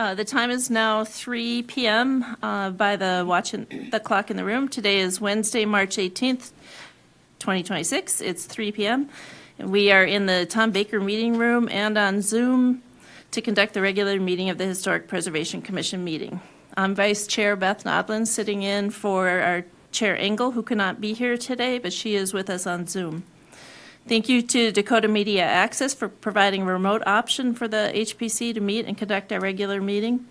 The time is now 3 p.m. By the watching the clock in the room. Today is Wednesday, March 18th, 2026. It's 3 p.m. And we are in the Tom Baker meeting room and on Zoom to conduct the regular meeting of the Historic Preservation Commission meeting. I'm Vice Chair Beth Nodland, sitting in for our Chair Engel, who cannot be here today, but she is with us on Zoom. Thank you to Dakota Media Access for providing a remote option for the HPC to meet and conduct our regular meeting.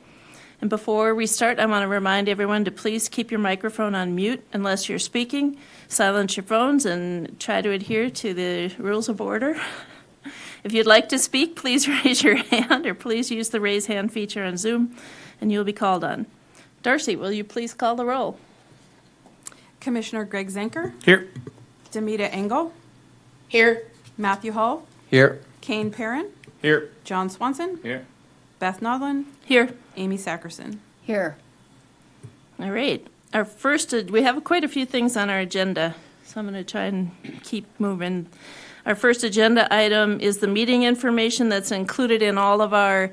And before we start, I want to remind everyone to please keep your microphone on mute unless you're speaking. Silence your phones and try to adhere to the rules of order. If you'd like to speak, please raise your hand or please use the raise hand feature on Zoom and you'll be called on. Darcy, will you please call the roll? Commissioner Greg Zenker. Here. Demita Engel. Here. Matthew Hull. Here. Kane Perrin. Here. John Swanson. Here. Beth Nodland. Here. Amy Sackerson. Here. All right. Our first, we have quite a few things on our agenda, so I'm going to try and keep moving. Our first agenda item is the meeting information that's included in all of our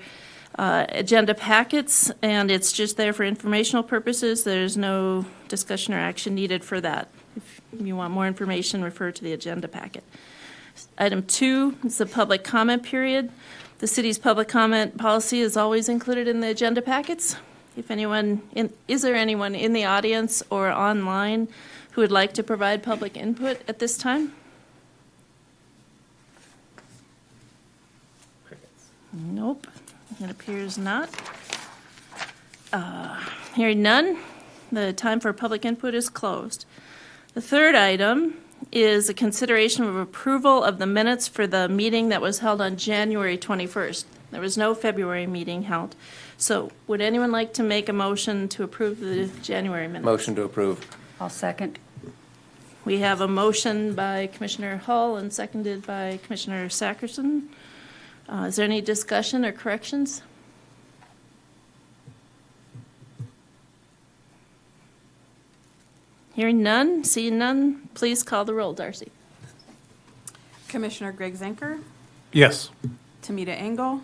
agenda packets, and it's just there for informational purposes. There's no discussion or action needed for that. If you want more information, refer to the agenda packet. Item 2 is the public comment period. The city's public comment policy is always included in the agenda packets. If anyone, is there anyone in the audience or online who would like to provide public input at this time? Nope, it appears not. Hearing none, the time for public input is closed. The third item is a consideration of approval of the minutes for the meeting that was held on January 21st. There was no February meeting held. So would anyone like to make a motion to approve the January minutes? Motion to approve. I'll second. We have a motion by Commissioner Hull and seconded by Commissioner Sackerson. Is there any discussion or corrections? Hearing none, seeing none, please call the roll, Darcy. Commissioner Greg Zenker. Yes. Demita Engel.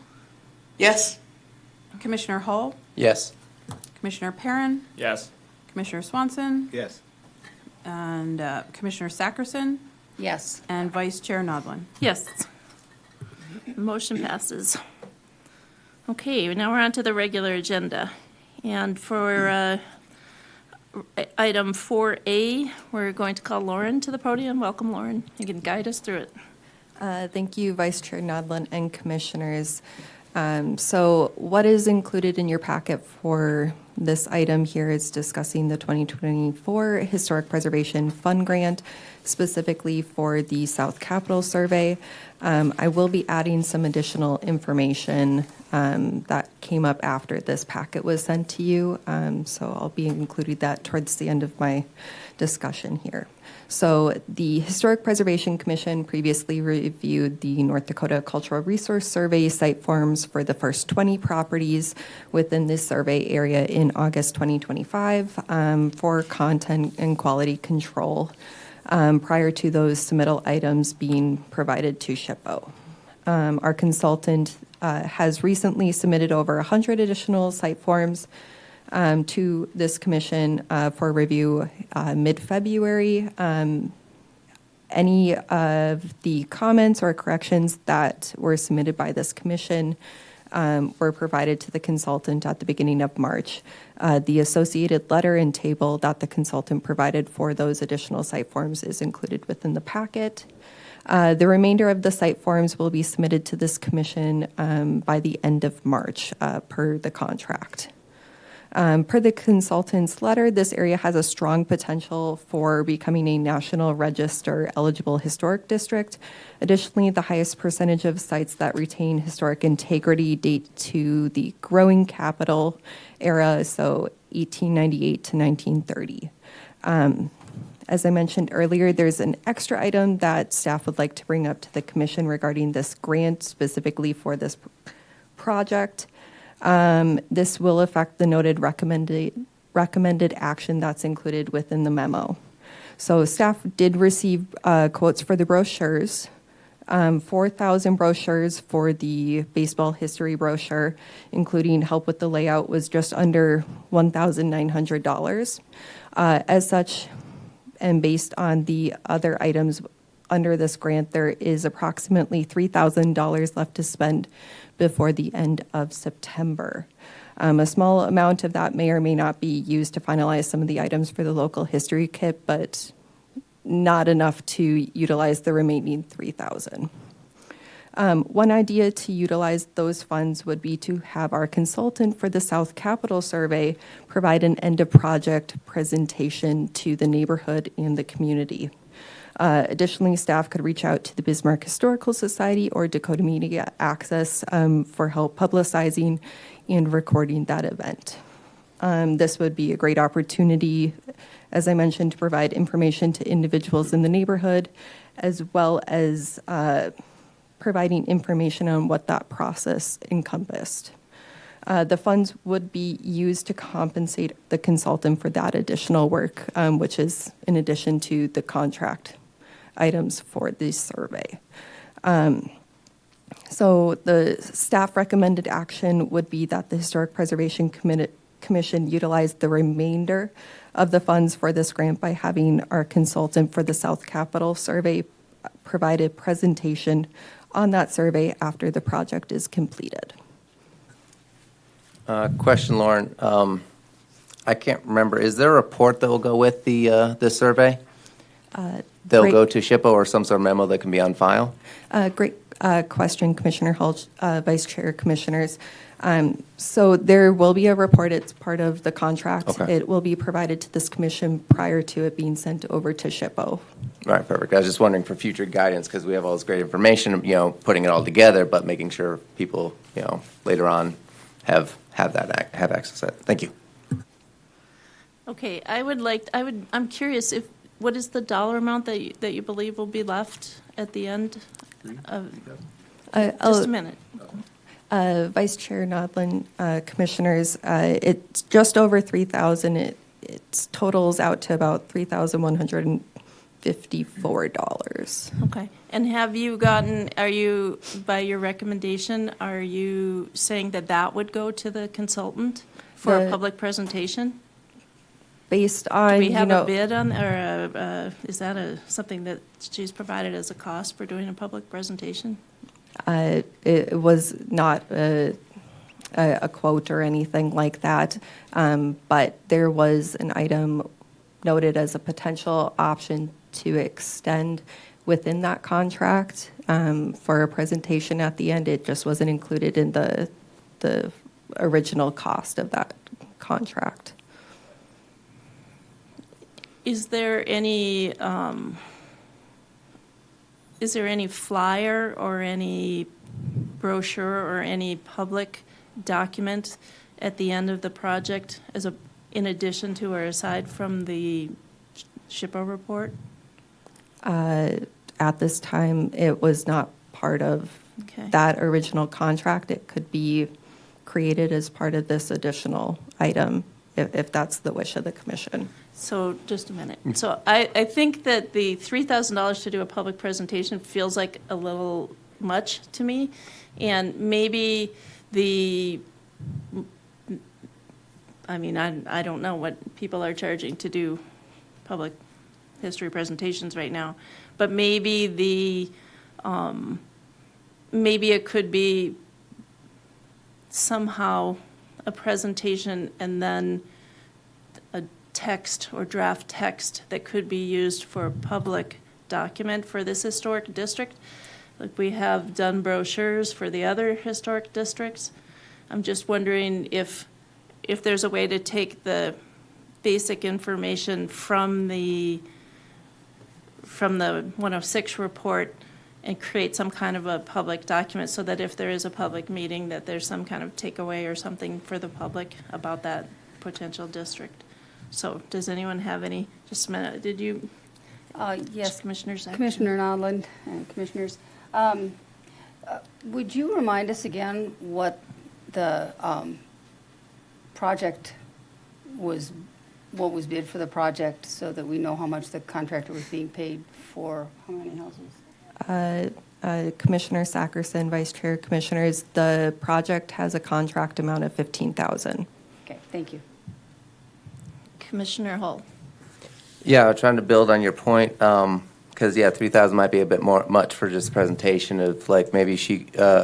Yes. Commissioner Hull. Yes. Commissioner Perrin. Yes. Commissioner Swanson. Yes. And Commissioner Sackerson. Yes. And Vice Chair Nodland. Yes. The motion passes. Okay, now we're on to the regular agenda. And for item 4A, we're going to call Lauren to the podium. Welcome, Lauren. You can guide us through it. Thank you, Vice Chair Nodland and Commissioners. So what is included in your packet for this item here is discussing the 2024 Historic Preservation Fund Grant, specifically for the South Capitol Survey. I will be adding some additional information that came up after this packet was sent to you. So I'll be including that towards the end of my discussion here. So the Historic Preservation Commission previously reviewed the North Dakota Cultural Resource Survey site forms for the first 20 properties within this survey area in August 2025 for content and quality control prior to those submittal items being provided to SHPO. Our consultant has recently submitted over 100 additional site forms to this commission for review mid-February. Any of the comments or corrections that were submitted by this commission were provided to the consultant at the beginning of March. The associated letter and table that the consultant provided for those additional site forms is included within the packet. The remainder of the site forms will be submitted to this commission by the end of March per the contract. Per the consultant's letter, this area has a strong potential for becoming a National Register eligible historic district. Additionally, the highest percentage of sites that retain historic integrity date to the growing capital era, so 1898 to 1930. As I mentioned earlier, there's an extra item that staff would like to bring up to the commission regarding this grant specifically for this project. This will affect the noted recommended action that's included within the memo. So staff did receive quotes for the brochures 4,000 brochures for the baseball history brochure, including help with the layout, was just under $1,900. As such, and based on the other items under this grant, there is approximately $3,000 left to spend before the end of September. A small amount of that may or may not be used to finalize some of the items for the local history kit, but not enough to utilize the remaining $3,000. One idea to utilize those funds would be to have our consultant for the South Capitol Survey provide an end-of-project presentation to the neighborhood and the community. Additionally, staff could reach out to the Bismarck Historical Society or Dakota Media Access for help publicizing and recording that event. This would be a great opportunity, as I mentioned, to provide information to individuals in the neighborhood, as well as providing information on what that process encompassed. The funds would be used to compensate the consultant for that additional work, which is in addition to the contract items for the survey. So the staff recommended action would be that the Historic Preservation Commission utilize the remainder of the funds for this grant by having our consultant for the South Capitol Survey provide a presentation on that survey after the project is completed. Question, Lauren. I can't remember. Is there a report that will go with the survey? They'll Great. go to SHPO or some sort of memo that can be on file? Great question, Commissioner Hulch, Vice Chair, Commissioners. So there will be a report. It's part of the contract. Okay. It will be provided to this commission prior to it being sent over to SHPO. All right, perfect. I was just wondering for future guidance, because we have all this great information, putting it all together, but making sure people, later on have access to it. Thank you. Okay, I'm curious what is the dollar amount that you believe will be left at the end of, just a minute. Vice Chair Nodlin, Commissioners, it's just over 3,000. It totals out to about $3,154. Okay, and by your recommendation, are you saying that would go to the consultant for a The- public presentation? Based on, Do we have a bid on, or is that something that she's provided as a cost for doing a public presentation? It was not a quote or anything like that, but there was an item noted as a potential option to extend within that contract for a presentation at the end. It just wasn't included in the original cost of that contract. Is there any flyer or any brochure or any public document at the end of the project in addition to or aside from the SHPO report? At this time, it was not part of Okay. that original contract. It could be created as part of this additional item, if that's the wish of the commission. So, just a minute. So I think that the $3,000 to do a public presentation feels like a little much to me. And maybe I don't know what people are charging to do public history presentations right now. But maybe maybe it could be somehow a presentation and then a text or draft text that could be used for a public document for this historic district. Like we have done brochures for the other historic districts. I'm just wondering if there's a way to take the basic information from the 106 report and create some kind of a public document so that if there is a public meeting, that there's some kind of takeaway or something for the public about that potential district. So does anyone have any, just a minute, did you? Yes, Commissioner Saxon? Commissioner Nodland and Commissioners. Would you remind us again what the project was, what was bid for the project so that we know how much the contractor was being paid for how many houses? Commissioner Sackerson, Vice Chair, Commissioners, the project has a contract amount of $15,000. Okay, thank you. Commissioner Hull. Yeah, I'm trying to build on your point, because, yeah, 3,000 might be a bit much for just presentation of, like, maybe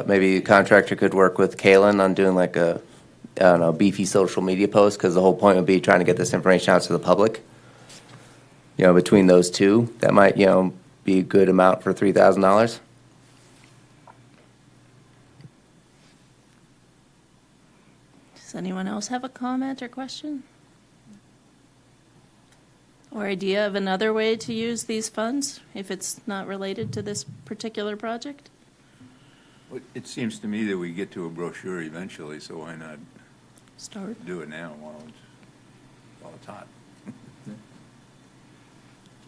maybe a contractor could work with Kalen on doing like a, I don't know, beefy social media post, because the whole point would be trying to get this information out to the public. You know, between those two, that might, be a good amount for $3,000. Does anyone else have a comment or question? Or idea of another way to use these funds if it's not related to this particular project? Well, it seems to me that we get to a brochure eventually, so why not Start. do it now while it's hot?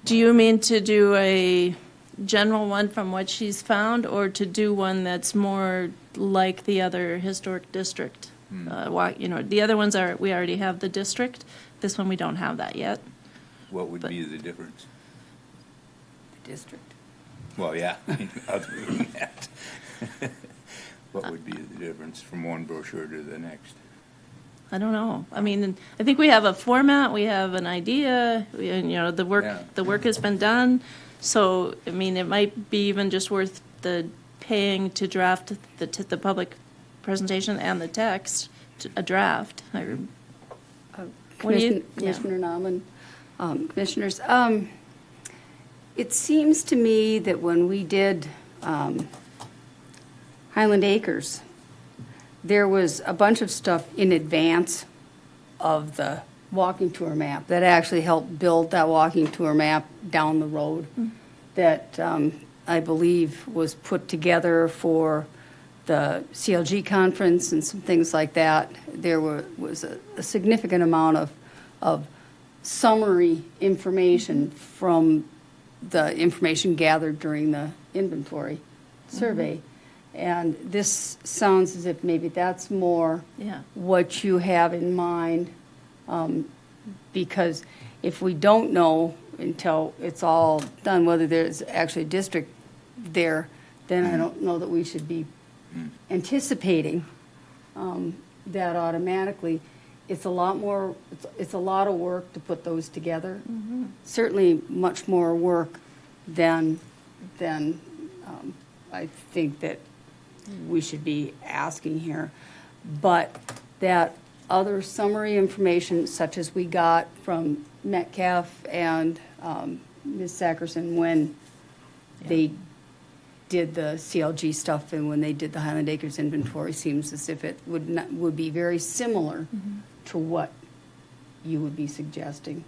Do you mean to do a general one from what she's found, or to do one that's more like the other historic district? The other ones we already have the district. This one, we don't have that yet. What would But- be the difference? District. Well, yeah, other than that. What would be the difference from one brochure to the next? I don't know. I mean, I think we have a format, we have an idea, the Yeah. work has been done. So, I mean, it might be even just worth the paying to draft the public presentation and the text, a draft. What do you- Commissioner Nauman, Commissioners, it seems to me that when we did Highland Acres, there was a bunch of stuff in advance of the walking tour map that actually helped build that walking tour map down the road that I believe was put together for the CLG conference and some things like that. There was a significant amount of summary information from the information gathered during the inventory survey. And this sounds as if maybe that's more Yeah. what you have in mind, because if we don't know until it's all done whether there's actually a district there, then I don't know that we should be anticipating that automatically. It's a lot more, it's a lot of work to put those together. Certainly much more work than I think that we should be asking here. But that other summary information, such as we got from Metcalf and Ms. Sackerson when they did the CLG stuff and when they did the Highland Acres inventory, seems as if it would be very similar to what you would be suggesting.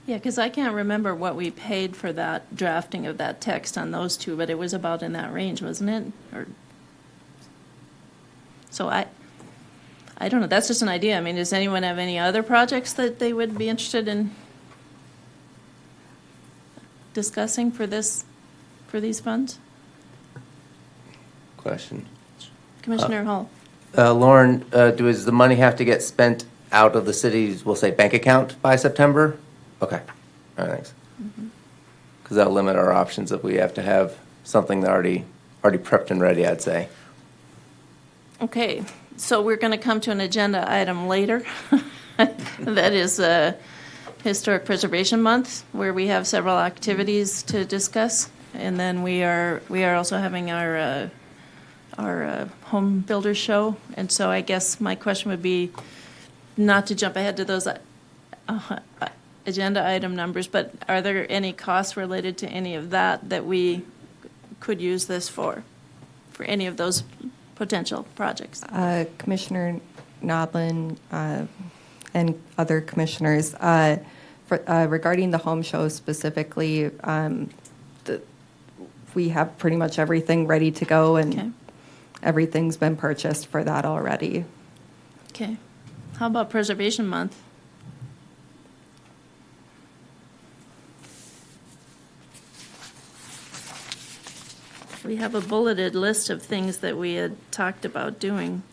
Yeah, because I can't remember what we paid for that drafting of that text on those two, but it was about in that range, wasn't it? So I don't know, that's just an idea. I mean, does anyone have any other projects that they would be interested in discussing for these funds? Question. Commissioner Hall? Lauren, does the money have to get spent out of the city's, we'll say, bank account by September? Okay, all right, thanks. Because that'll limit our options if we have to have something that already prepped and ready, I'd say. Okay, so we're going to come to an agenda item later. That is Historic Preservation Month, where we have several activities to discuss. And then we are also having our home builder show. And so I guess my question would be not to jump ahead to those agenda item numbers, but are there any costs related to any of that we could use this for any of those potential projects? Commissioner Nodlin and other commissioners, regarding the home show specifically, we have pretty much everything ready to go, and Okay. everything's been purchased for that already. Okay. How about Preservation Month? We have a bulleted list of things that we had talked about doing.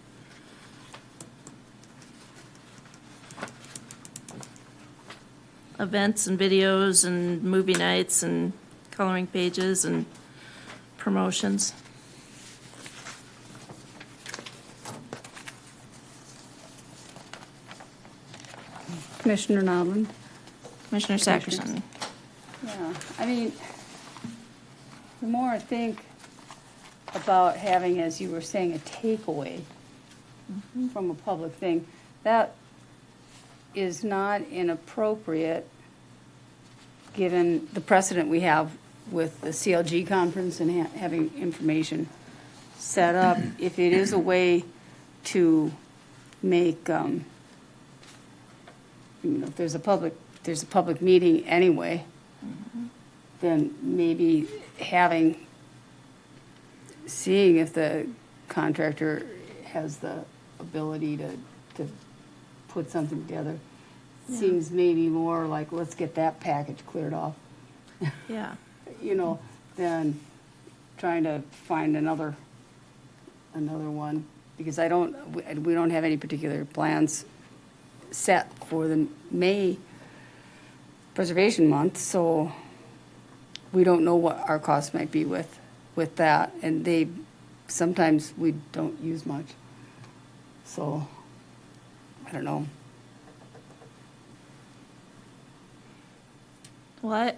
Events and videos and movie nights and coloring pages and promotions. Commissioner Noblin? Commissioner Sackerson. Yeah, I mean, the more I think about having, as you were saying, a takeaway from a public thing, that is not inappropriate, given the precedent we have with the CLG conference and having information set up. If it is a way to make, if there's a public meeting anyway, then maybe seeing if the contractor has the ability to put something together seems maybe more like, let's get that package cleared off, Yeah. than trying to find another one, because we don't have any particular plans set for the May Preservation Month, so we don't know what our costs might be with that, and sometimes we don't use much. So, I don't know. Well,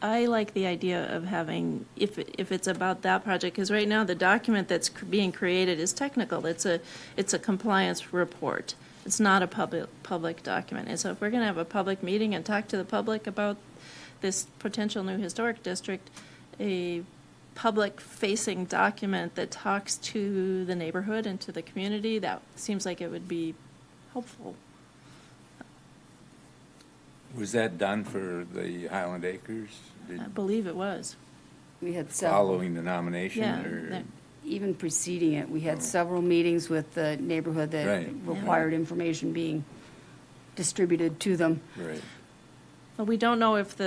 I like the idea of having, if it's about that project, because right now the document that's being created is technical. It's a compliance report. It's not a public document. And so if we're going to have a public meeting and talk to the public about this potential new historic district, a public-facing document that talks to the neighborhood and to the community, that seems like it would be helpful. Was that done for the Highland Acres? I believe it was. We had several. Following the nomination, Yeah, or? that- Even preceding it, we had several meetings with the neighborhood that Right. required information being distributed to them. Right. But we don't know if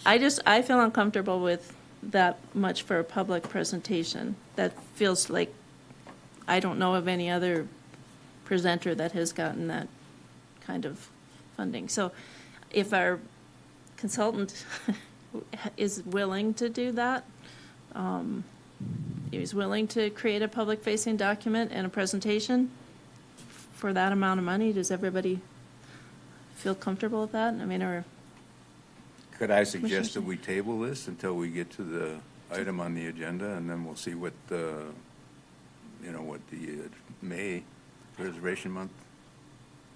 I feel uncomfortable with that much for a public presentation. That feels like, I don't know of any other presenter that has gotten that kind of funding. So if our consultant is willing to do that, is willing to create a public-facing document and a presentation for that amount of money, does everybody feel comfortable with that? I mean, or, Could I suggest that we table this until we get to the item on the agenda, and then we'll see what the May Preservation Month?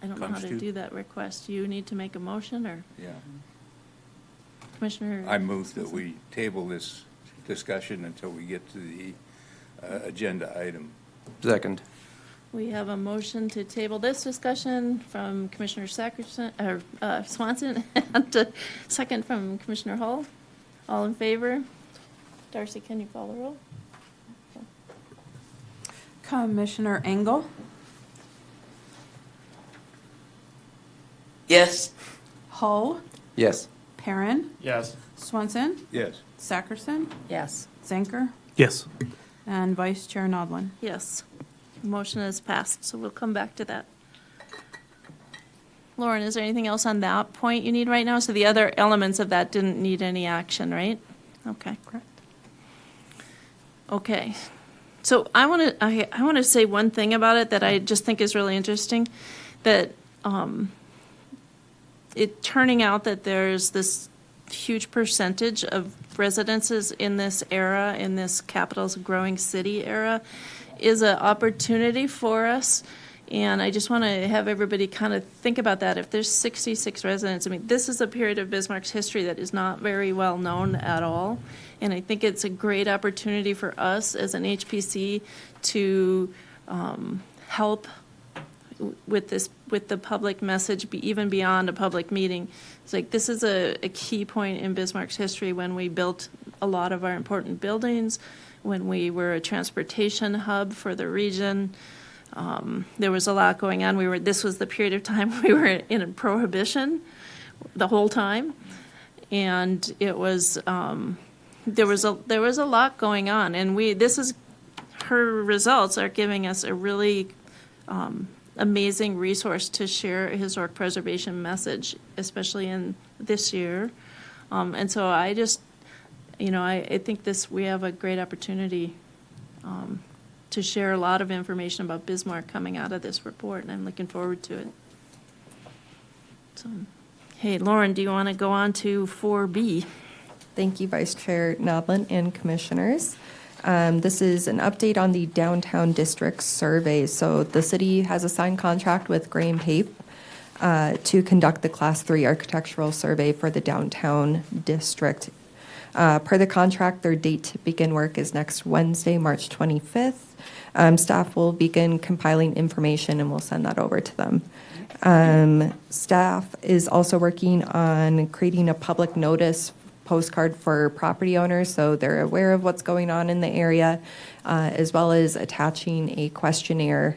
I don't know how Comes to to- do that request. Do you need to make a motion, or Yeah. Commissioner? I move that we table this discussion until we get to the agenda item. Second. We have a motion to table this discussion from Commissioner Sackerson, or Swanson, and a second from Commissioner Hall. All in favor? Darcy, can you call the roll? Commissioner Engel, Yes. Hull, Yes. Perrin, Yes. Swanson, Yes. Sackerson, Yes. Zanker, Yes. and Vice Chair Nodlin. Yes. Motion is passed, so we'll come back to that. Lauren, is there anything else on that point you need right now? So the other elements of that didn't need any action, right? Okay. Correct. Okay. So I want to say one thing about it that I just think is really interesting, that it turning out that there's this huge percentage of residences in this era, in this capital's growing city era, is an opportunity for us. And I just want to have everybody kind of think about that. If there's 66 residents, I mean, this is a period of Bismarck's history that is not very well known at all. And I think it's a great opportunity for us as an HPC to help with the public message, even beyond a public meeting. It's like, this is a key point in Bismarck's history when we built a lot of our important buildings, when we were a transportation hub for the region. There was a lot going on. This was the period of time we were in prohibition the whole time, and it was there was a lot going on. And her results are giving us a really amazing resource to share a historic preservation message, especially in this year. And so I think we have a great opportunity to share a lot of information about Bismarck coming out of this report, and I'm looking forward to it. So, hey, Lauren, do you want to go on to 4B? Thank you, Vice Chair Nodlin and Commissioners. This is an update on the downtown district survey. So the city has a signed contract with Graham Pape to conduct the Class 3 architectural survey for the downtown district. Per the contract, their date to begin work is next Wednesday, March 25th. Staff will begin compiling information and we'll send that over to them. Staff is also working on creating a public notice postcard for property owners so they're aware of what's going on in the area, as well as attaching a questionnaire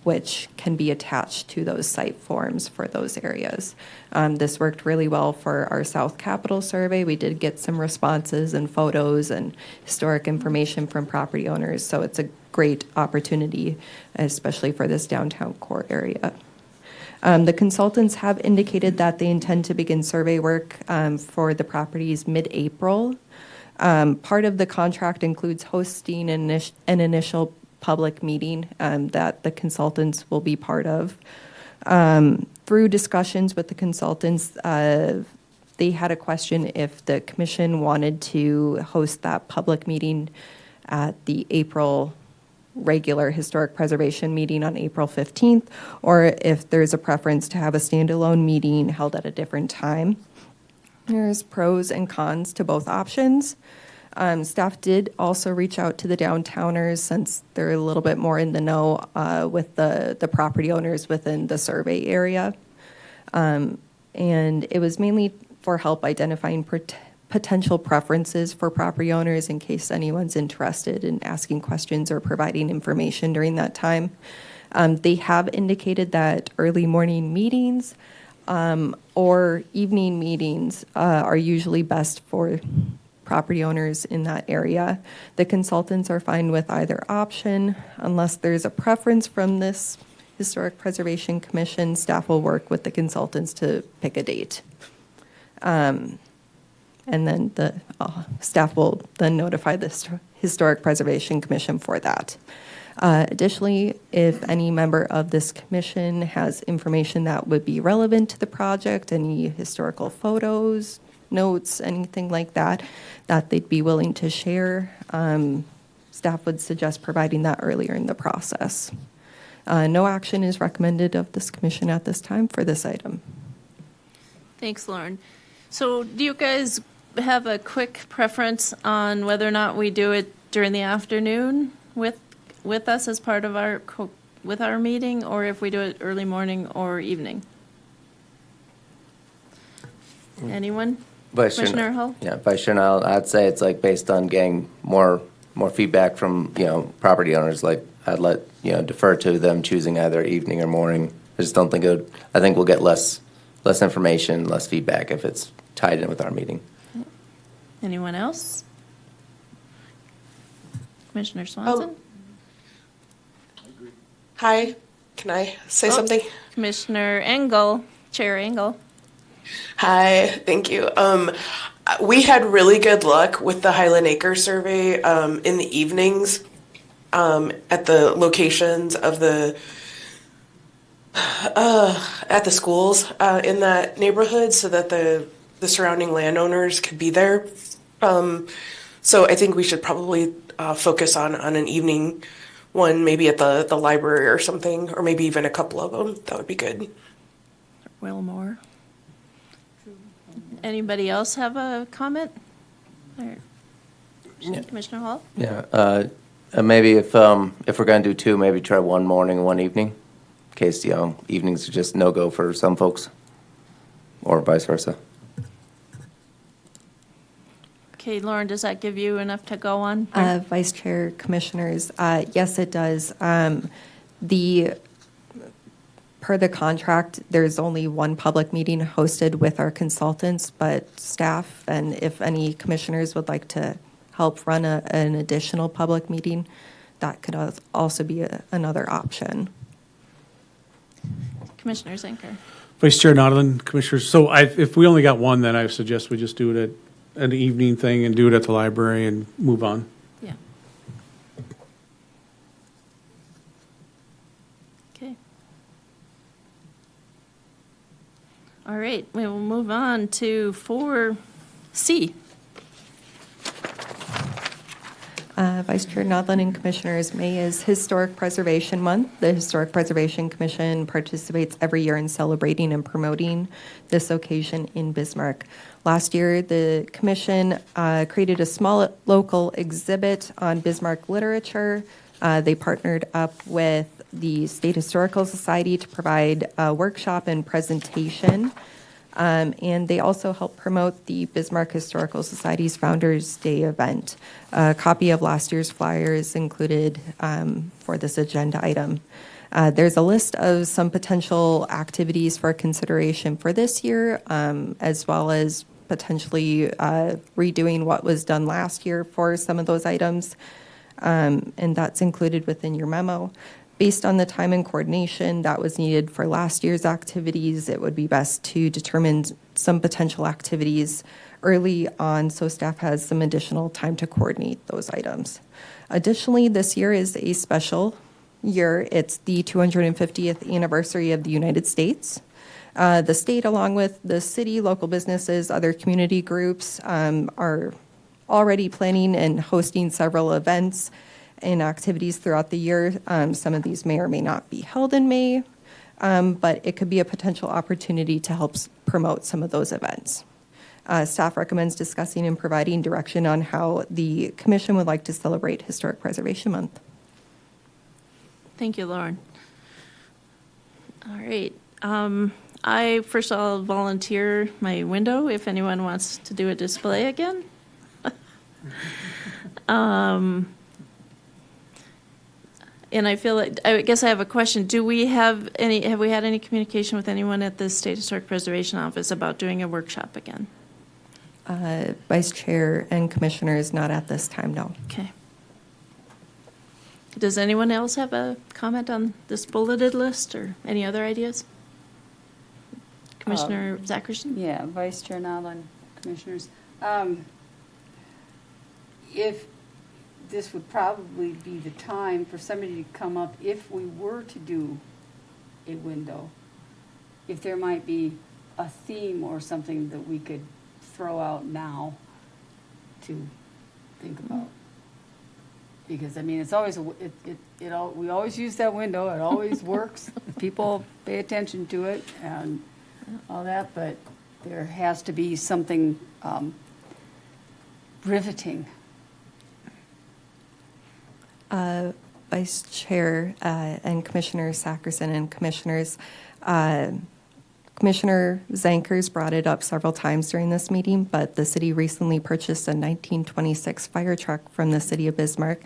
which can be attached to those site forms for those areas. This worked really well for our South Capitol survey. We did get some responses and photos and historic information from property owners, so it's a great opportunity, especially for this downtown core area. The consultants have indicated that they intend to begin survey work for the properties mid-April. Part of the contract includes hosting an initial public meeting that the consultants will be part of. Through discussions with the consultants, they had a question if the commission wanted to host that public meeting at the April regular historic preservation meeting on April 15th, or if there's a preference to have a standalone meeting held at a different time. There's pros and cons to both options. Staff did also reach out to the downtowners since they're a little bit more in the know with the property owners within the survey area. And it was mainly for help identifying potential preferences for property owners in case anyone's interested in asking questions or providing information during that time. They have indicated that early morning meetings or evening meetings are usually best for property owners in that area. The consultants are fine with either option. Unless there's a preference from this Historic Preservation Commission, staff will work with the consultants to pick a date. And then the staff will then notify the Historic Preservation Commission for that. Additionally, if any member of this commission has information that would be relevant to the project, any historical photos, notes, anything like that, that they'd be willing to share, staff would suggest providing that earlier in the process. No action is recommended of this commission at this time for this item. Thanks, Lauren. So do you guys have a quick preference on whether or not we do it during the afternoon with us as part of our meeting, or if we do it early morning or evening? Anyone? Commissioner Hull? Yeah, Vice Chair Nodlin, I'd say it's like based on getting more feedback from, property owners, like I'd let, defer to them choosing either evening or morning. I just don't think I think we'll get less information, less feedback if it's tied in with our meeting. Anyone else? Commissioner Swanson? Hi, can I say something? Commissioner Engel, Chair Engel. Hi, thank you. We had really good luck with the Highland Acres survey in the evenings at the locations of at the schools in that neighborhood, so that the surrounding landowners could be there. So I think we should probably focus on an evening one, maybe at the library or something, or maybe even a couple of them. That would be good. Wilmore. Anybody else have a comment? Or Commissioner Hall? Yeah, maybe if we're gonna do two, maybe try one morning and one evening, in case, evenings are just no-go for some folks, or vice versa. Okay, Lauren, does that give you enough to go on? Vice Chair, Commissioners, yes, it does. Per the contract, there's only one public meeting hosted with our consultants, but staff, and if any commissioners would like to help run an additional public meeting, that could also be another option. Commissioner Zinker. Vice Chair Nodlin, Commissioners. So if we only got one, then I suggest we just do it an evening thing and do it at the library and move on. Yeah. Okay. All right, we will move on to 4C. Vice Chair Nodland and Commissioners, May is Historic Preservation Month. The Historic Preservation Commission participates every year in celebrating and promoting this occasion in Bismarck. Last year, the Commission created a small local exhibit on Bismarck literature. They partnered up with the State Historical Society to provide a workshop and presentation. And they also help promote the Bismarck Historical Society's Founders Day event. A copy of last year's flyer is included for this agenda item. There's a list of some potential activities for consideration for this year, as well as potentially redoing what was done last year for some of those items. And that's included within your memo. Based on the time and coordination that was needed for last year's activities, it would be best to determine some potential activities early on so staff has some additional time to coordinate those items. Additionally, this year is a special year. It's the 250th anniversary of the United States. The state, along with the city, local businesses, other community groups, are already planning and hosting several events and activities throughout the year. Some of these may or may not be held in May, but it could be a potential opportunity to help promote some of those events. Staff recommends discussing and providing direction on how the commission would like to celebrate Historic Preservation Month. Thank you, Lauren. All right. I first I'll volunteer my window if anyone wants to do a display again. And I feel like, I guess I have a question. Have we had any communication with anyone at the State Historic Preservation Office about doing a workshop again? Vice Chair and Commissioners, not at this time, no. Okay. Does anyone else have a comment on this bulleted list or any other ideas? Commissioner Zacherson? Yeah, Vice Chair Nodland, Commissioners. If this would probably be the time for somebody to come up, if we were to do a window, if there might be a theme or something that we could throw out now to think about. Because, I mean, it's always, we always use that window, it always works, people pay attention to it and all that, but there has to be something riveting. Vice Chair and Commissioner Sakerson and Commissioners, Commissioner Zankers brought it up several times during this meeting, but the city recently purchased a 1926 fire truck from the city of Bismarck.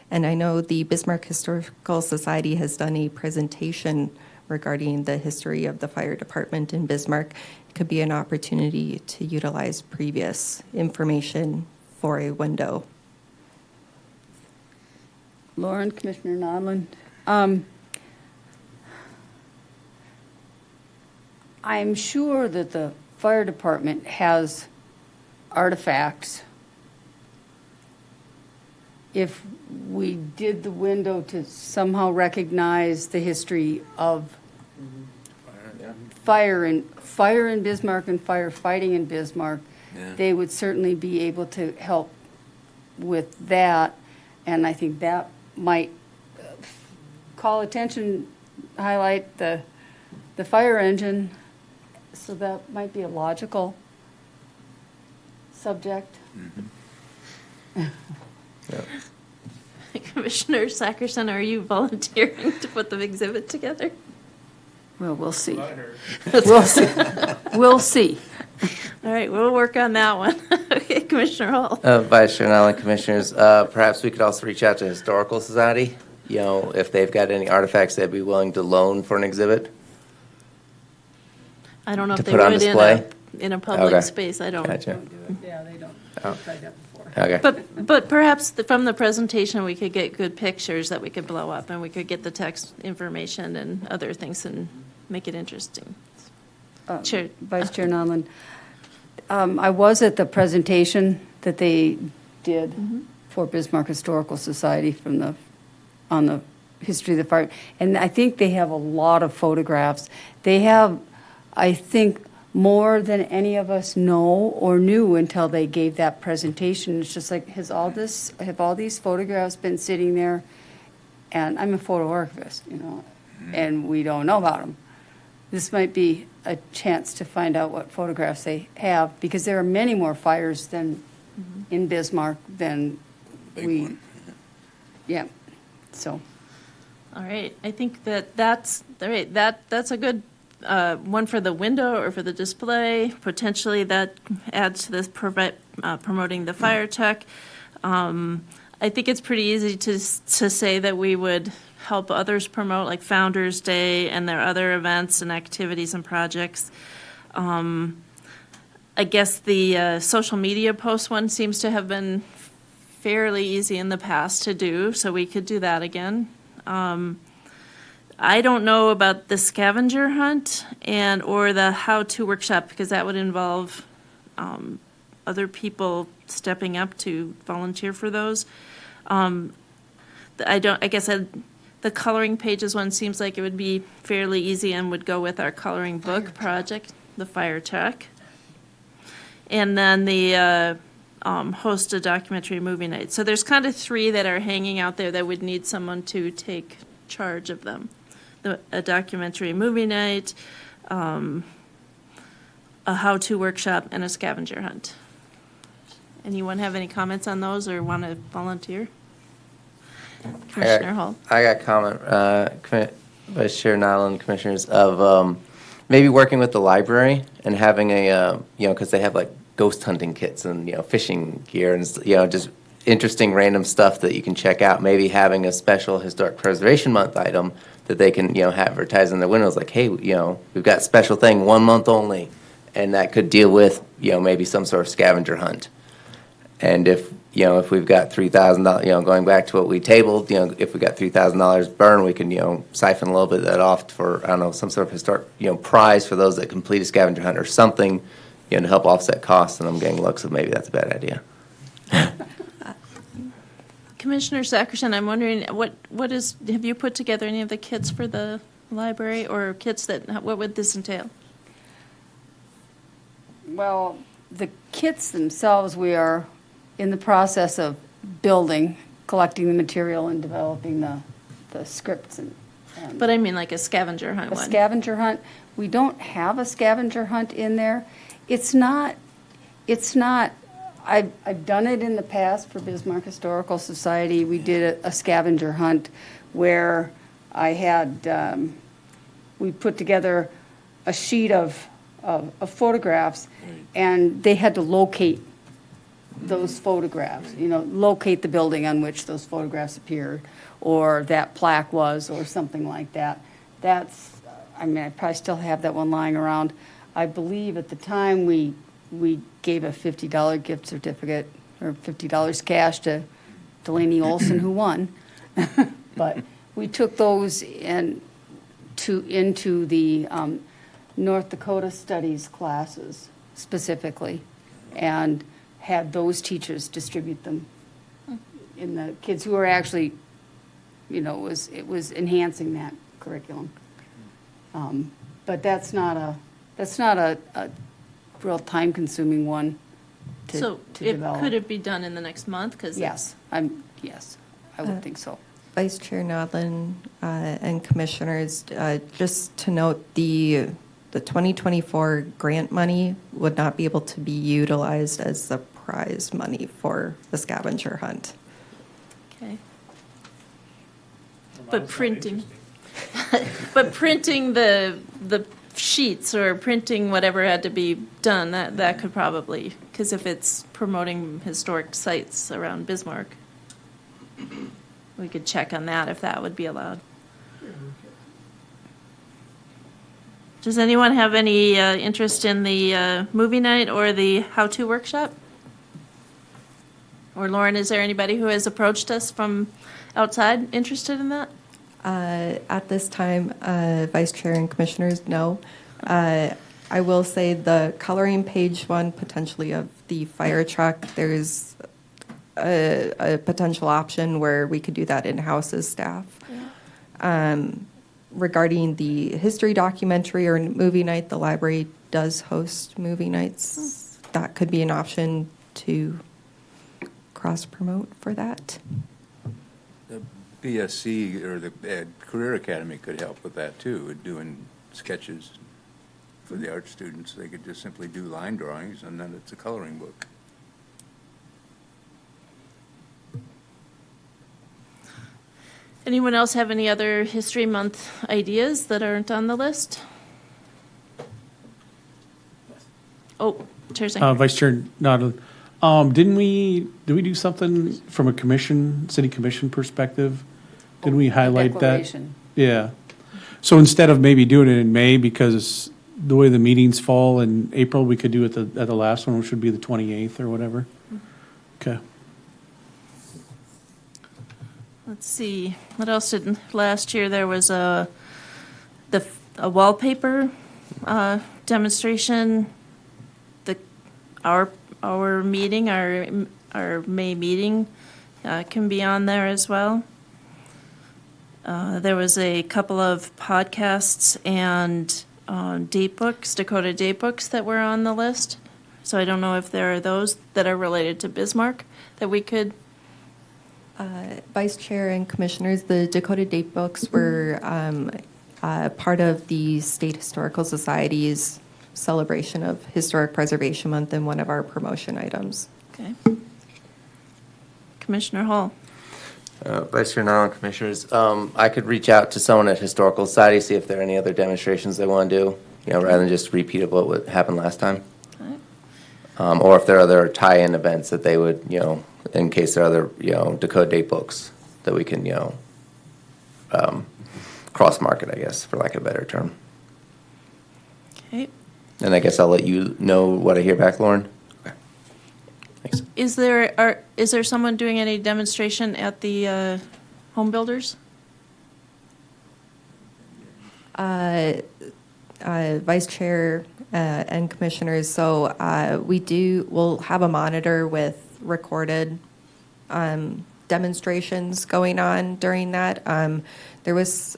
And I know the Bismarck Historical Society has done a presentation regarding the history of the fire department in Bismarck. It could be an opportunity to utilize previous information for a window. Lauren, Commissioner Nodland. I'm sure that the fire department has artifacts. If we did the window to somehow recognize the history of fire in Bismarck and firefighting in Bismarck, they would certainly be able to help with that. And I think that might call attention, highlight the fire engine. So that might be a logical subject. Commissioner Sakerson, are you volunteering to put the exhibit together? Well, we'll see. We'll see. We'll see. All right, we'll work on that one. Okay, Commissioner Hall. Vice Chair Nodland, Commissioners, perhaps we could also reach out to Historical Society, if they've got any artifacts they'd be willing to loan for an exhibit. I don't know To if they put on would display? in a public Okay. space. I don't. Gotcha. Yeah, they don't. Oh. I've tried that before. Okay. But perhaps from the presentation, we could get good pictures that we could blow up, and we could get the text information and other things and make it interesting. Chair. Vice Chair Nodland, I was at the presentation that they did for Bismarck Historical Society on the history of the fire. And I think they have a lot of photographs. They have, I think, more than any of us know or knew until they gave that presentation. It's just like, have all these photographs been sitting there? And I'm a photo archivist, and we don't know about them. This might be a chance to find out what photographs they have, because there are many more fires than in Bismarck than Big we, one. yeah, so. All right, I think that's a good one for the window or for the display. Potentially that adds to this promoting the fire tech. I think it's pretty easy to say that we would help others promote, like Founders Day and their other events and activities and projects. I guess the social media post one seems to have been fairly easy in the past to do, so we could do that again. I don't know about the scavenger hunt or the how-to workshop, because that would involve other people stepping up to volunteer for those. The coloring pages one seems like it would be fairly easy and would go with our coloring book project, the fire tech. And then the host a documentary movie night. So there's kind of three that are hanging out there that would need someone to take charge of them. A documentary movie night, a how-to workshop, and a scavenger hunt. Anyone have any comments on those or want to volunteer? Commissioner Hall. I got comment, Vice Chair Nyland, Commissioners, of maybe working with the library and having because they have like ghost hunting kits and, fishing gear and, just interesting random stuff that you can check out. Maybe having a special Historic Preservation Month item that they can, advertise in their windows, like, hey, we've got special thing 1 month only, and that could deal with, maybe some sort of scavenger hunt. And if we've got $3,000, going back to what we tabled, if we got $3,000 burn, we can, siphon a little bit of that off for, I don't know, some sort of historic, prize for those that complete a scavenger hunt or something, to help offset costs. And I'm getting looks of maybe that's a bad idea. Commissioner Sakerson, I'm wondering, have you put together any of the kits for the library or kits what would this entail? Well, the kits themselves, we are in the process of building, collecting the material and developing the scripts and But I mean like a scavenger hunt a one. scavenger hunt. We don't have a scavenger hunt in there. It's not, I've done it in the past for Bismarck Historical Society. We did a scavenger hunt where I had, we put together a sheet of photographs, and they had to locate those photographs, locate the building on which those photographs appeared, or that plaque was, or something like that. I probably still have that one lying around. I believe at the time we gave a $50 gift certificate, or $50 cash to Delaney Olson, who won. But we took those into the North Dakota Studies classes specifically, and had those teachers distribute them in the kids who were actually, it was enhancing that curriculum. But that's not a real time-consuming one to develop. Could it be done in the next month? Yes, I would think so. Vice Chair Nodlin and Commissioners, just to note, the 2024 grant money would not be able to be utilized as the prize money for the scavenger hunt. Okay. But printing the sheets or printing whatever had to be done, that could probably, because if it's promoting historic sites around Bismarck, we could check on that if that would be allowed. Does anyone have any interest in the movie night or the how-to workshop? Or Lauren, is there anybody who has approached us from outside interested in that? At this time, Vice Chair and Commissioners, no. I will say the coloring page one, potentially of the fire truck, there's a potential option where we could do that in-house as staff. Regarding the history documentary or movie night, the library does host movie nights. That could be an option to cross-promote for that. The BSC or the Career Academy could help with that too, with doing sketches for the art students. They could just simply do line drawings and then it's a coloring book. Anyone else have any other History Month ideas that aren't on the list? Oh, Chair Singer. Vice Chair Noddle, did we do something from a city commission perspective? Did we highlight that? Declaration. Yeah. So instead of maybe doing it in May, because the way the meetings fall in April, we could do it at the last one, which would be the 28th or whatever. Okay. Let's see, what else did, last year there was a wallpaper demonstration. Our meeting, our May meeting can be on there as well. There was a couple of podcasts and date books, Dakota date books that were on the list. So I don't know if there are those that are related to Bismarck that we could. Vice Chair and Commissioners, the Dakota Date Books were part of the State Historical Society's celebration of Historic Preservation Month and one of our promotion items. Okay. Commissioner Hall. Vice Chair Nowell, Commissioners, I could reach out to someone at Historical Society, see if there are any other demonstrations they want to do, rather than just repeat of what happened last time. Or if there are other tie-in events that they would, in case there are other, Dakota Date books that we can, cross-market, I guess, for lack of a better term. Okay. And I guess I'll let you know what I hear back, Lauren. Okay. Thanks. Is there someone doing any demonstration at the home builders? Vice Chair and Commissioners, so we'll have a monitor with recorded demonstrations going on during that. There was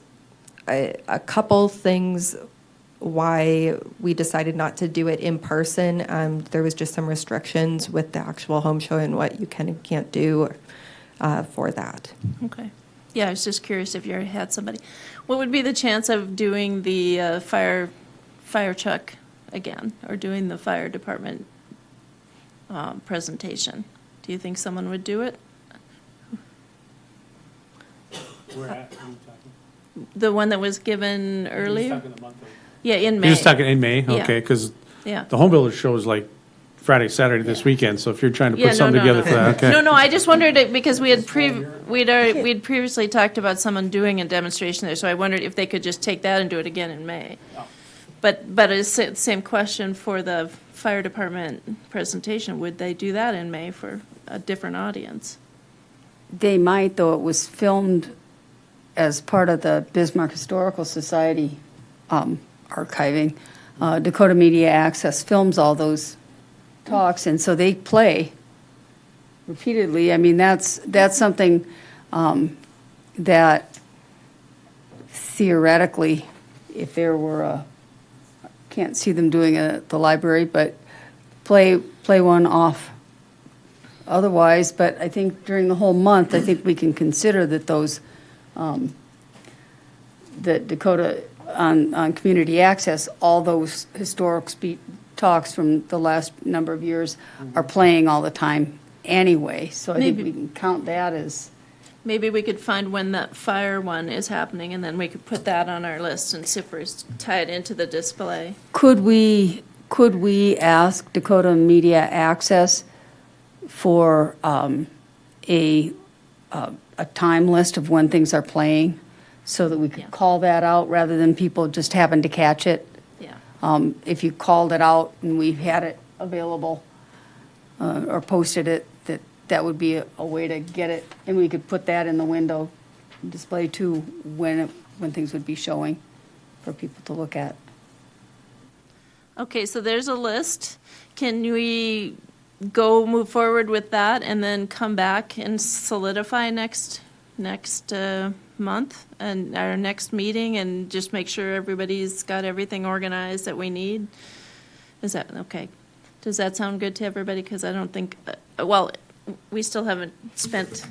a couple things why we decided not to do it in person. There was just some restrictions with the actual home show and what you can and can't do for that. Okay. Yeah, I was just curious if you had somebody. What would be the chance of doing the fire truck again, or doing the fire department presentation? Do you think someone would do it? Where at? The one that was given earlier? Yeah, in May. You're just talking in May? Yeah. Okay, because Yeah. the home builder show is like Friday, Saturday this weekend, so if you're trying to Yeah, put something no, together for that, okay. No, I just wondered it because we'd previously talked about someone doing a demonstration there, so I wondered if they could just take that and do it again in May. But it's the same question for the fire department presentation. Would they do that in May for a different audience? They might, though it was filmed as part of the Bismarck Historical Society archiving. Dakota Media Access films all those talks, and so they play repeatedly. I mean, that's something that theoretically, if there were can't see them doing it at the library, but play one off otherwise. But I think during the whole month, I think we can consider that those that Dakota on community access, all those historic talks from the last number of years are playing all the time anyway. So I think we can count that as. Maybe we could find when that fire one is happening, and then we could put that on our list and see if we tie it into the display. Could we ask Dakota Media Access for a time list of when things are playing, so that we could call that out rather than people just having to catch it? Yeah. If you called it out and we had it available or posted it, that would be a way to get it, and we could put that in the window display too when things would be showing for people to look at. Okay, so there's a list. Can we move forward with that and then come back and solidify next month and our next meeting and just make sure everybody's got everything organized that we need? Is that, okay. Does that sound good to everybody? Because I don't think, well, we still haven't spent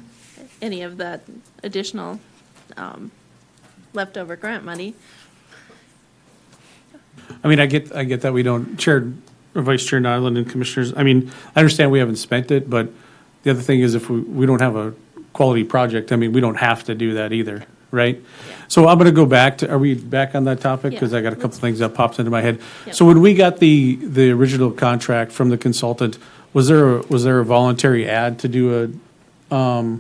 any of that additional leftover grant money. I mean, I get that we don't, Chair, or Vice Chair Nyland and Commissioners, I mean, I understand we haven't spent it, but the other thing is if we don't have a quality project, I mean, we don't have to do that either, right? So I'm gonna go back to, are we back on that topic? Because Yeah, I got a couple let's- things that popped into my head. Yeah. So when we got the original contract from the consultant, was there a voluntary ad to do a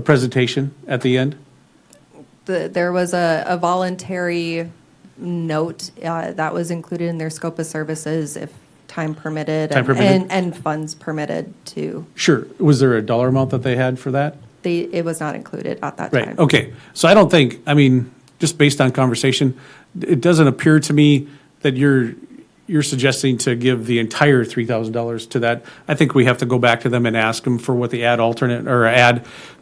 presentation at the end? There was a voluntary note that was included in their scope of services if time permitted. Time permitted. And funds permitted to. Sure. Was there a dollar amount that they had for that? It was not included at that time. Right, okay. So I don't think, I mean, just based on conversation, it doesn't appear to me that you're suggesting to give the entire $3,000 to that. I think we have to go back to them and ask them for what the add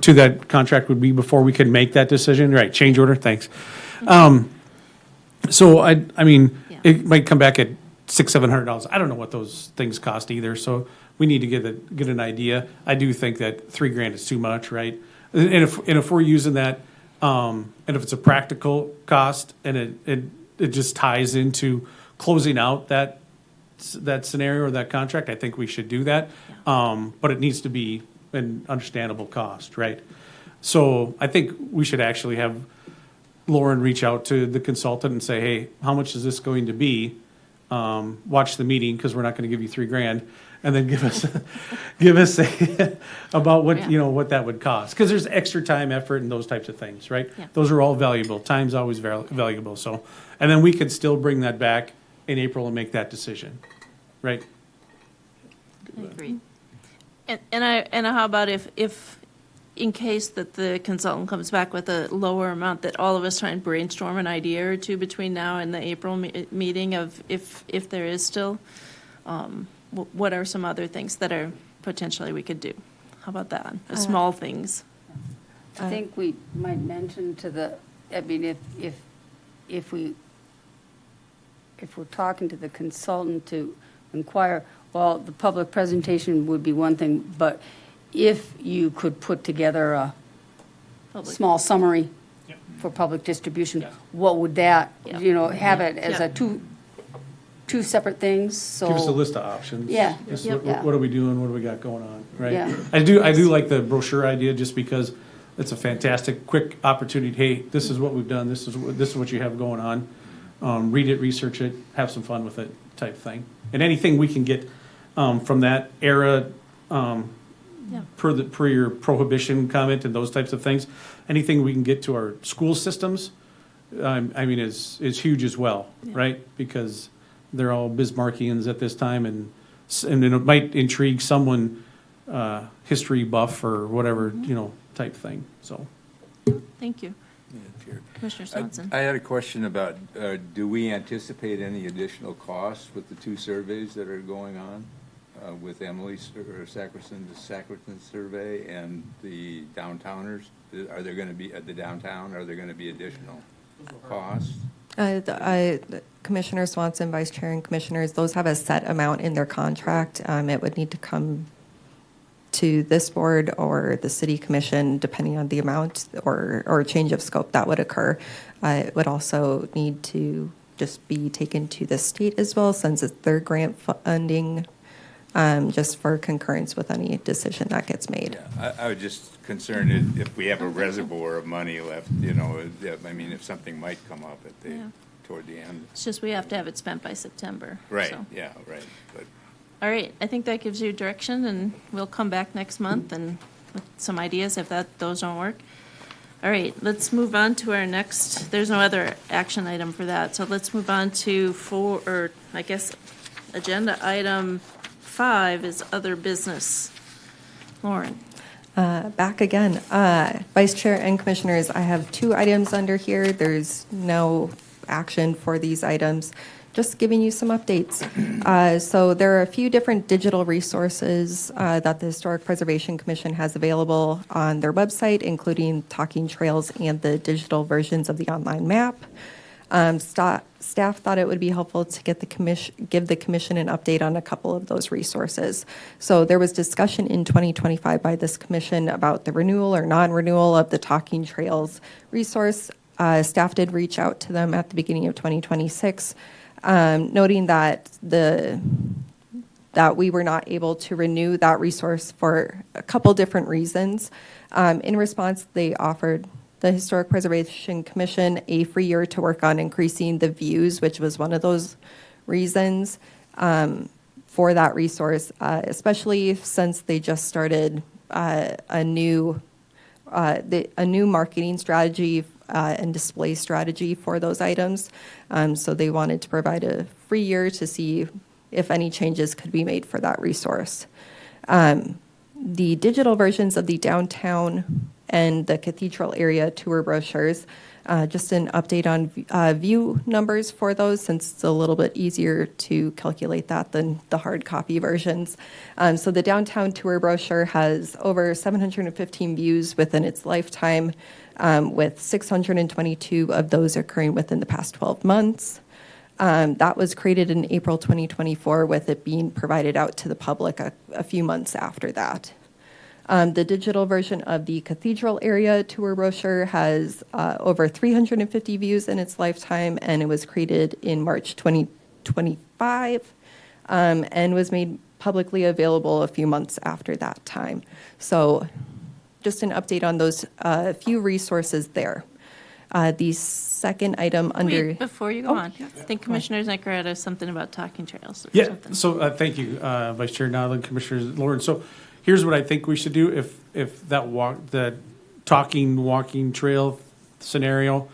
to that contract would be before we could make that decision. Right, change order, thanks. So I mean, Yeah. it might come back at $600-700. I don't know what those things cost either, so we need to get an idea. I do think that $3,000 is too much, right? And if we're using that, and if it's a practical cost and it just ties into closing out that scenario or that contract, I think we should do that. But it needs to be an understandable cost, right? So I think we should actually have Lauren reach out to the consultant and say, hey, how much is this going to be? Watch the meeting, because we're not going to give you $3,000, and then give us about what, Yeah. what that would cost. Because there's extra time, effort, and those types of things, right? Yeah. Those are all valuable. Time's always valuable, so. And then we could still bring that back in April and make that decision, right? I agree. And how about if in case that the consultant comes back with a lower amount, that all of us try and brainstorm an idea or two between now and the April meeting of if there is still, what are some other things that are potentially we could do? How about that? Small things. I think we might mention I mean, if we're talking to the consultant to inquire, well, the public presentation would be one thing, but if you could put together a Public. small summary Yep. for public distribution, Yeah. what would that, Yeah. have it as Yeah. a two separate things, so. Give us a list of options. Yeah. Just Yep. what are we doing, what do we got going on, right? Yeah. I do like the brochure idea, just because it's a fantastic, quick opportunity. Hey, this is what we've done, this is what you have going on. Read it, research it, have some fun with it, type thing. And anything we can get from that era, Yeah. per your prohibition comment and those types of things, anything we can get to our school systems, I mean, is huge as well, right? Because they're all Bismarckians at this time, and it might intrigue someone, history buff or whatever, type thing, so. Thank you. Yeah, Chair. Commissioner Swanson. I had a question about, do we anticipate any additional costs with the two surveys that are going on? With Emily's or Sacristan's survey and the downtowners? Are there going to be, at the downtown, are there going to be additional costs? Commissioner Swanson, Vice Chair, and Commissioners, those have a set amount in their contract. It would need to come to this board or the city commission, depending on the amount or change of scope that would occur. It would also need to just be taken to the state as well, since it's their grant funding, just for concurrence with any decision that gets made. Yeah, I was just concerned if we have a reservoir of money left, I mean, if something might come up Yeah. toward the end. It's just we have to have it spent by September. Right, so. yeah, right, but. All right, I think that gives you direction, and we'll come back next month and with some ideas if those don't work. All right, let's move on to our next, there's no other action item for that, so let's move on to agenda item 5 is other business. Lauren. Back again. Vice Chair and Commissioners, I have 2 items under here. There's no action for these items. just giving you some updates. So there are a few different digital resources that the Historic Preservation Commission has available on their website, including talking trails and the digital versions of the online map. Staff thought it would be helpful to give the commission an update on a couple of those resources. So there was discussion in 2025 by this commission about the renewal or non-renewal of the talking trails resource. Staff did reach out to them at the beginning of 2026, noting that that we were not able to renew that resource for a couple different reasons. In response, they offered the Historic Preservation Commission a free year to work on increasing the views, which was one of those reasons for that resource, especially since they just started a new marketing strategy and display strategy for those items. So they wanted to provide a free year to see if any changes could be made for that resource. The digital versions of the downtown and the cathedral area tour brochures, just an update on view numbers for those, since it's a little bit easier to calculate that than the hard copy versions. So the downtown tour brochure has over 715 views within its lifetime, with 622 of those occurring within the past 12 months. That was created in April 2024, with it being provided out to the public a few months after that. The digital version of the cathedral area tour brochure has over 350 views in its lifetime, and it was created in March 2025 and was made publicly available a few months after that time. So just an update on those few resources there. The second item under... Wait, before you go on, I think Commissioner Zenker had something about talking trails or Yeah, something. so thank you, Vice Chair Nodland, Commissioner Lawrence. So here's what I think we should do if that talking walking trail scenario,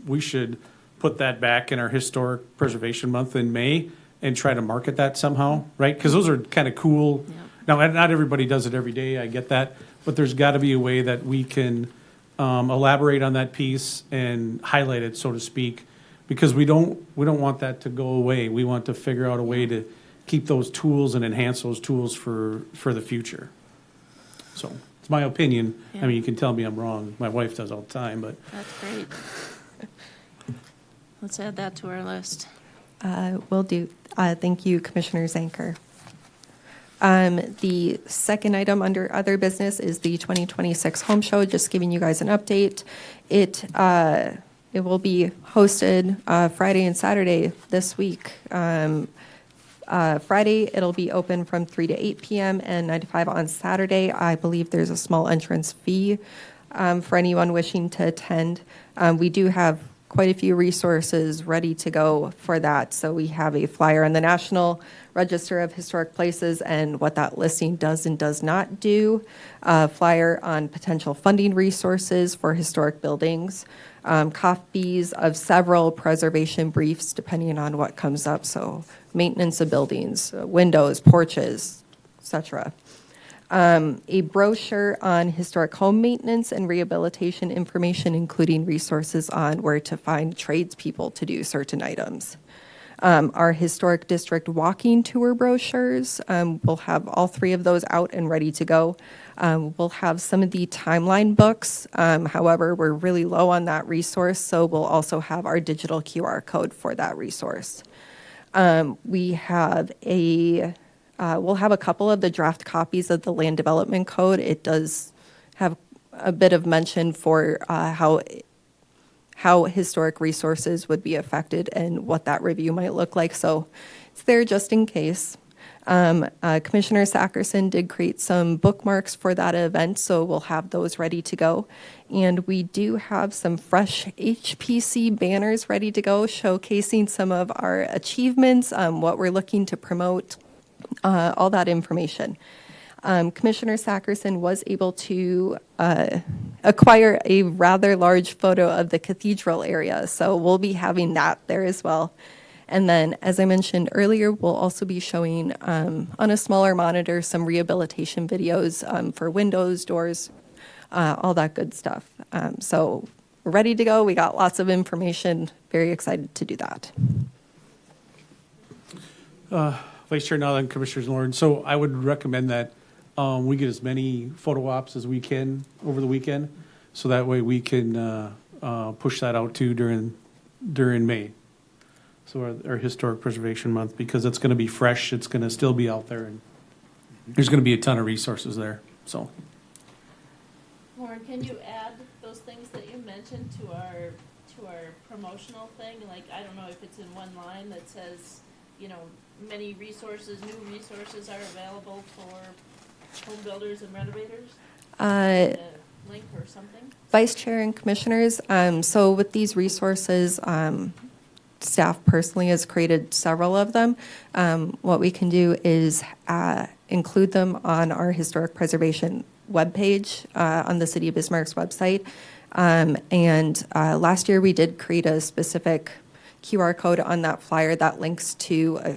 we should put that back in our Historic Preservation Month in May and try to market that somehow, right? Because those are kind of cool. Yeah. Now, not everybody does it every day, I get that, but there's got to be a way that we can elaborate on that piece and highlight it, so to speak, because we don't want that to go away. We want to figure out a way to keep those tools and enhance those tools for the future. So it's my opinion. I mean, you can tell me I'm wrong. My wife does all the time, but. That's great. Let's add that to our list. Will do. Thank you, Commissioner Zanker. The second item under other business is the 2026 home show, just giving you guys an update. It will be hosted Friday and Saturday this week. Friday, it'll be open from 3 to 8 p.m. and 9 to 5 on Saturday. I believe there's a small entrance fee for anyone wishing to attend. We do have quite a few resources ready to go for that. So we have a flyer on the National Register of Historic Places and what that listing does and does not do, a flyer on potential funding resources for historic buildings, copies of several preservation briefs depending on what comes up, so maintenance of buildings, windows, porches, etc. A brochure on historic home maintenance and rehabilitation information, including resources on where to find tradespeople to do certain items. Our historic district walking tour brochures, we'll have all three of those out and ready to go. We'll have some of the timeline books. However, we're really low on that resource, so we'll also have our digital QR code for that resource. We'll have a couple of the draft copies of the Land Development Code. It does have a bit of mention for how historic resources would be affected and what that review might look like. So it's there just in case. Commissioner Sackerson did create some bookmarks for that event, so we'll have those ready to go. And we do have some fresh HPC banners ready to go, showcasing some of our achievements, what we're looking to promote, all that information. Commissioner Sackerson was able to acquire a rather large photo of the cathedral area, so we'll be having that there as well. And then, as I mentioned earlier, we'll also be showing on a smaller monitor some rehabilitation videos for windows, doors, all that good stuff. So we're ready to go. We got lots of information. Very excited to do that. Vice Chair Nod and Commissioners Lauren, so I would recommend that we get as many photo ops as we can over the weekend, so that way we can push that out too during May. So our Historic Preservation Month, because it's going to be fresh, it's going to still be out there, and there's going to be a ton of resources there, so. Lauren, can you add those things that you mentioned to our promotional thing? Like, I don't know if it's in one line that says, you know, many resources, new resources are available for home builders and renovators? A link or something? Vice Chair and Commissioners, so with these resources, staff personally has created several of them. What we can do is include them on our historic preservation webpage on the City of Bismarck's website. And last year we did create a specific QR code on that flyer that links to a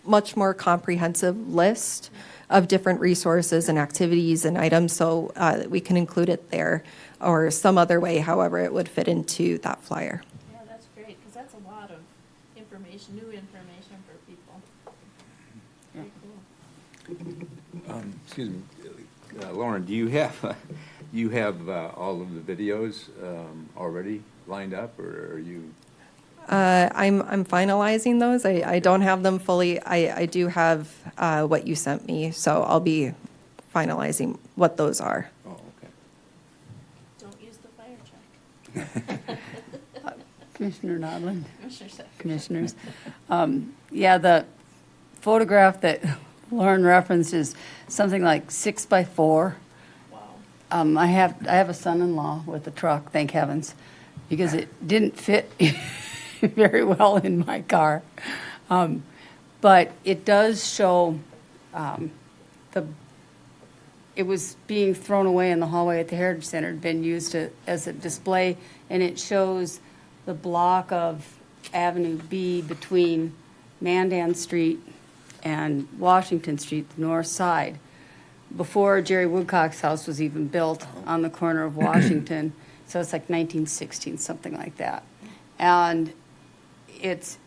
much more comprehensive list of different resources and activities and items, so that we can include it there or some other way, however it would fit into that flyer. Yeah, that's great, because that's a lot of information, new information for people. Very cool. Excuse me, Lauren, do you have all of the videos already lined up, or are you? I'm finalizing those. I don't have them fully. I do have what you sent me, so I'll be finalizing what those are. Oh, okay. Don't use the fire truck. Commissioner Nodland, Commissioner Sack. commissioners. Yeah, the photograph that Lauren referenced is something like 6 by 4. Wow. I have a son-in-law with a truck, thank heavens, because it didn't fit very well in my car. But it does show it was being thrown away in the hallway at the Heritage Center. It had been used as a display, and it shows the block of Avenue B between Mandan Street and Washington Street, the north side, before Jerry Woodcock's house was even built on the corner of Washington. So it's like 1916, something like that. And it's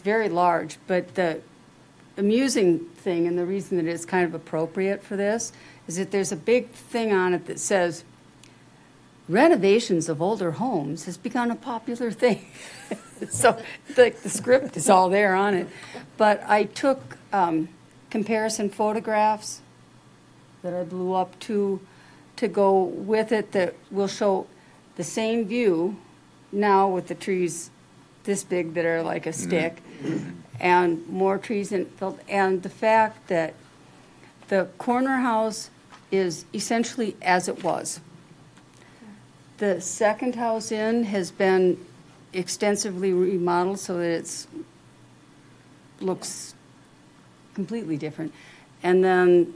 very large, but the amusing thing, and the reason that it's kind of appropriate for this, is that there's a big thing on it that says, renovations of older homes has become a popular thing. So the script is all there on it. But I took comparison photographs that I blew up to go with it that will show the same view now with the trees this big that are like a stick, and more trees in field, and the fact that the corner house is essentially as it was. The second house in has been extensively remodeled so that it looks completely different. And then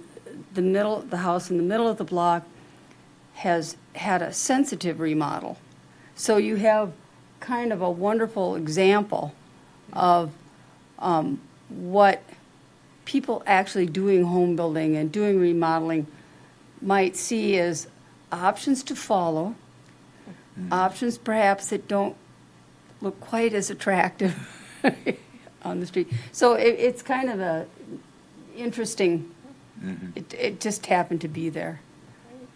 the house in the middle of the block has had a sensitive remodel. So you have kind of a wonderful example of what people actually doing home building and doing remodeling might see as options to follow, options perhaps that don't look quite as attractive on the street. So it's kind of a interesting, it just happened to be there,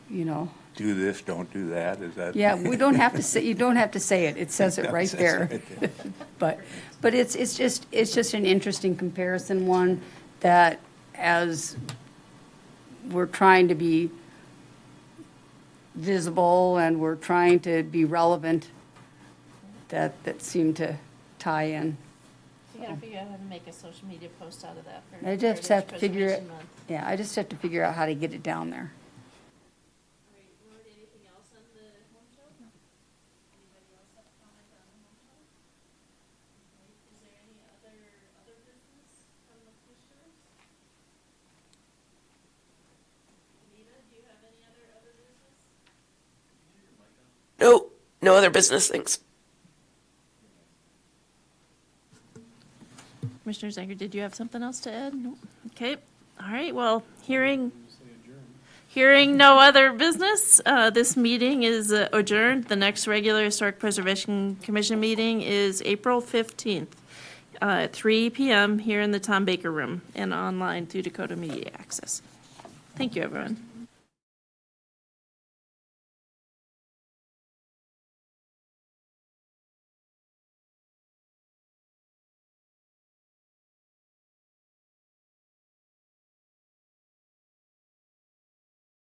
you know. Do this, don't do that, is that? Yeah, we don't have to say, you don't have to say it, it says it right there. But it's just an interesting comparison, one that as we're trying to be visible and we're trying to be relevant, that seemed to tie in. You gotta figure out how to make a social media post out of that for I just have to figure it, Preservation Month. yeah, I just have to figure out how to get it down there. All right, Lauren, anything else on the home show? Anybody else have a comment on the home show? Okay, is there any other business from the commissioners? Anita, do you have any other business? No other business things. Commissioner Zanger, did you have something else to add? No. Okay, all right, well, hearing no other business, this meeting is adjourned. The next regular Historic Preservation Commission meeting is April 15th. at 3 p.m. here in the Tom Baker Room and online through Dakota Media Access. Thank you, everyone.